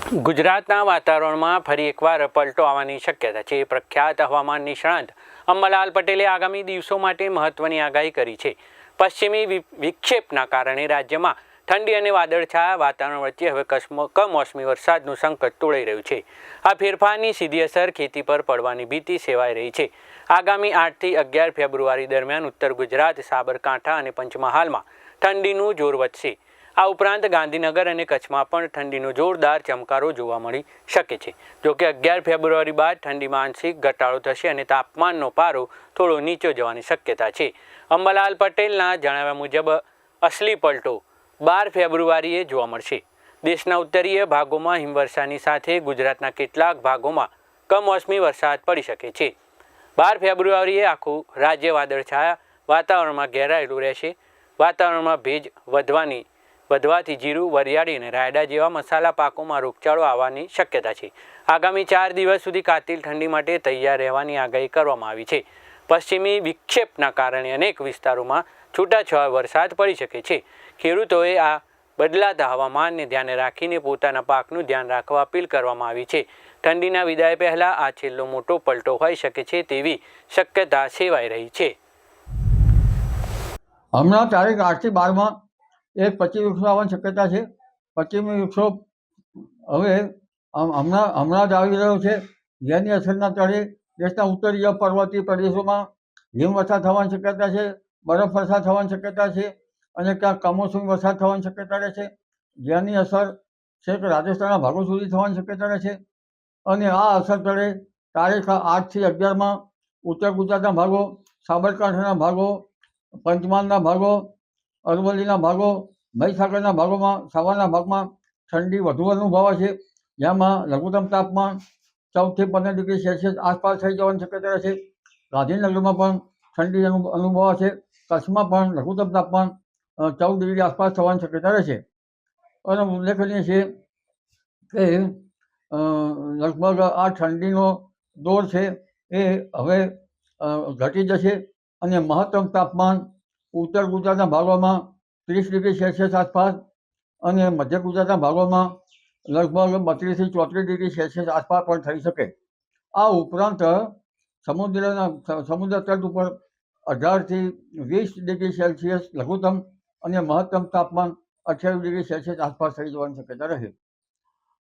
ગુજરાતના વાતાવરણમાં ફરી એકવાર પલટો આવવાની શક્યતા છે। પ્રખ્યાત હવામાન નિષ્ણાત અંબાલાલ પટેલે આગામી દિવસો માટે મહત્વની આગાહી કરી છે। પશ્ચિમી વિક્ષેપના કારણે રાજ્યમાં ઠંડી અને વાદળછાયા વાતાવરણ વચ્ચે હવે કમોસમી વરસાદનું સંકટ તોળાઈ રહ્યું છે। આ ફેરફારની સીધી અસર ખેતી પર પડવાની ભીતિ સેવાઈ રહી છે। આગામી 8 થી 11 ફેબ્રુઆરી દરમિયાન ઉત્તર ગુજરાત, સાબરકાંઠા અને પંચમહાલમાં ઠંડીનું જોર વધશે। આ ઉપરાંત ગાંધીનગર અને કચ્છમાં પણ ઠંડીનો જોરદાર ચમકારો જોવા મળી શકે છે। જોકે 11 ફેબ્રુઆરી બાદ ઠંડીમાં આંશિક ઘટાડો થશે અને તાપમાનનો પારો થોડો નીચો જવાની શક્યતા છે। અંબાલાલ પટેલના જણાવ્યા મુજબ અસલી પલટો 12 ફેબ્રુઆરીએ જોવા મળશે। દેશના ઉત્તરીય ભાગોમાં હિમવર્ષાની સાથે ગુજરાતના કેટલાક ભાગોમાં કમોસમી વરસાદ પડી શકે છે। 12 ફેબ્રુઆરીએ આખું રાજ્ય વાદળછાયા વાતાવરણમાં ઘેરાયેલું રહેશે। વાતાવરણમાં ભેજ વધવાથી જીરું, વરિયાળી અને રાયડા જેવા મસાલા પાકોમાં રોગચાળો આવવાની શક્યતા છે। આગામી 4 દિવસ સુધી કાતિલ ઠંડી માટે તૈયાર રહેવાની આગાહી કરવામાં આવી છે। પશ્ચિમી વિક્ષેપના કારણે અનેક વિસ્તારોમાં છૂટાછવાયો વરસાદ પડી શકે છે। ખેડૂતોએ આ બદલાતા હવામાનને ધ્યાને રાખીને પોતાના પાકનું ધ્યાન રાખવા અપીલ કરવામાં આવી છે। ઠંડીના વિદાય પહેલાં આ છેલ્લો મોટો પલટો હોઈ શકે છે તેવી શક્યતા સેવાઈ રહી છે। હમણાં તારીખ 8 થી 12 એક પશ્ચિમી વિક્ષોભ આવવાની શક્યતા છે। પશ્ચિમી વિક્ષોભ હવે હમણાં જ આવી રહ્યો છે, જેની અસરના તળે દેશના ઉત્તરીય પર્વતીય પ્રદેશોમાં હિમવર્ષા થવાની શક્યતા છે, બરફવર્ષા થવાની શક્યતા છે અને ક્યાંક કમોસમી વરસાદ થવાની શક્યતા રહે છે, જેની અસર છેક રાજસ્થાનના ભાગો સુધી થવાની શક્યતા રહે છે। અને આ અસર તળે તારીખ 8 થી 11 ઉત્તર ગુજરાતના ભાગો, સાબરકાંઠાના ભાગો, પંચમહાલના ભાગો, અરવલ્લીના ભાગો, મહીસાગરના ભાગોમાં સવારના ભાગમાં ઠંડી વધુ અનુભવાય છે, જેમાં લઘુત્તમ તાપમાન 14 થી 15 ડિગ્રી સેલ્સિયસ આસપાસ થઈ જવાની શક્યતા રહે છે। ગાંધીનગરમાં પણ ઠંડી અનુભવાય છે। કચ્છમાં પણ લઘુત્તમ તાપમાન 14 ડિગ્રી આસપાસ થવાની શક્યતા રહે છે। અને ઉલ્લેખનીય છે કે લગભગ આ ઠંડીનો દોર છે એ હવે ઘટી જશે અને મહત્તમ તાપમાન ઉત્તર ગુજરાતના ભાગોમાં 30 ડિગ્રી સેલ્સિયસ આસપાસ અને મધ્ય ગુજરાતના ભાગોમાં લગભગ 32 થી 34 ડિગ્રી સેલ્સિયસ આસપાસ પણ થઈ શકે। આ ઉપરાંત સમુદ્ર તટ ઉપર 18 થી 20 ડિગ્રી સેલ્સિયસ લઘુત્તમ અને મહત્તમ તાપમાન 28 ડિગ્રી સેલ્સિયસ આસપાસ થઈ જવાની શક્યતા રહે।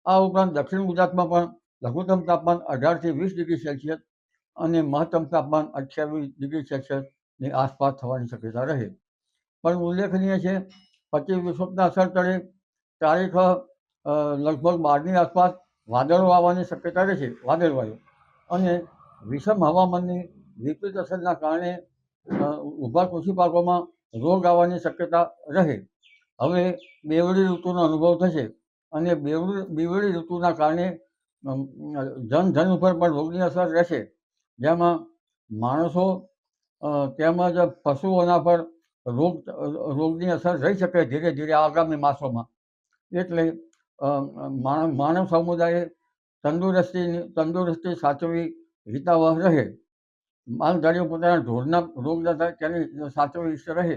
આ ઉપરાંત દક્ષિણ ગુજરાતમાં પણ લઘુત્તમ તાપમાન 18 થી 20 ડિગ્રી સેલ્સિયસ અને મહત્તમ તાપમાન 28 ડિગ્રી સેલ્સિયસની આસપાસ થવાની શક્યતા રહે। પણ ઉલ્લેખનીય છે પશ્ચિમ વિક્ષોભના અસર તળે તારીખ લગભગ 12ની આસપાસ વાદળો આવવાની શક્યતા રહે છે, વાદળવાયુ, અને વિષમ હવામાનની વિપરીત અસરના કારણે ઊભા કૃષિ પાકોમાં રોગ આવવાની શક્યતા રહે। હવે બેવડી ઋતુનો અનુભવ થશે અને બેવડી ઋતુના કારણે જનધન ઉપર પણ રોગની અસર રહેશે, જેમાં માણસો તેમજ પશુઓના પર રોગની અસર રહી શકે ધીરે ધીરે આગામી માસોમાં। એટલે માનવ સમુદાયે તંદુરસ્તી સાચવવી હિતાવહ રહે। માલધારીઓ પોતાના ઢોરના રોગ ન થાય તેની સાચવવી રહે